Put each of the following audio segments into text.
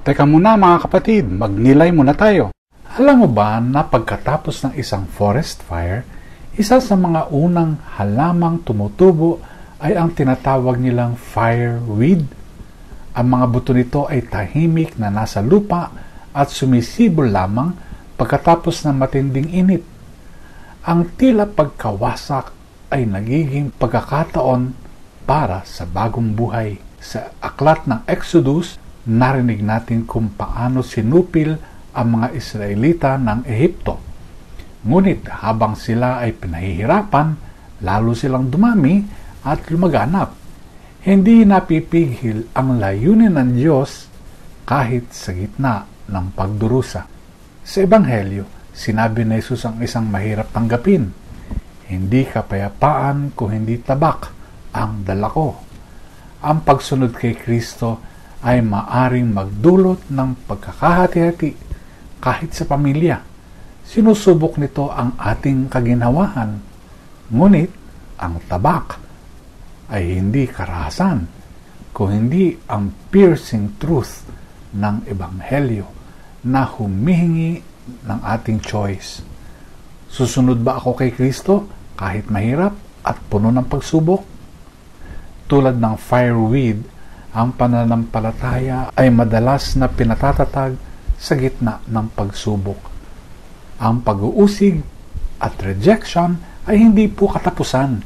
Teka muna mga kapatid, magnilay muna tayo. Alam mo ba na pagkatapos ng isang forest fire, isa sa mga unang halamang tumutubo ay ang tinatawag nilang fireweed? Ang mga buto nito ay tahimik na nasa lupa at sumisibol lamang pagkatapos ng matinding init. Ang tila pagkawasak ay nagiging pagkakataon para sa bagong buhay. Sa aklat ng Exodus, narinig natin kung paano sinupil ang mga Israelita ng Ehipto. Ngunit habang sila ay pinahihirapan, lalo silang dumami at lumaganap. Hindi napipigil ang layunin ng Diyos kahit sa gitna ng pagdurusa. Sa Ebanghelyo, sinabi ni Jesus ang isang mahirap tanggapin. Hindi kapayapaan kung hindi tabak ang dala ko. Ang pagsunod kay Kristo ay maaring magdulot ng pagkakahati-hati kahit sa pamilya. Sinusubok nito ang ating kaginhawahan. Ngunit ang tabak ay hindi karahasan, kung hindi ang piercing truth ng Ebanghelyo na humihingi ng ating choice. Susunod ba ako kay Kristo kahit mahirap at puno ng pagsubok? Tulad ng fireweed, ang pananampalataya ay madalas na pinatatatag sa gitna ng pagsubok. Ang pag-uusig at rejection ay hindi po katapusan,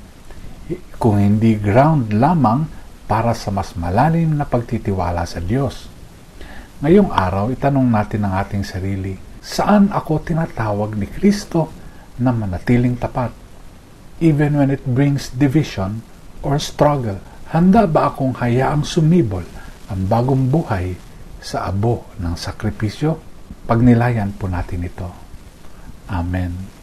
kung hindi ground lamang para sa mas malalim na pagtitiwala sa Diyos. Ngayong araw, itanong natin ang ating sarili, saan ako tinatawag ni Kristo na manatiling tapat? Even when it brings division or struggle, handa ba akong hayaang sumibol ang bagong buhay sa abo ng sakripisyo? Pagnilayan po natin ito. Amen.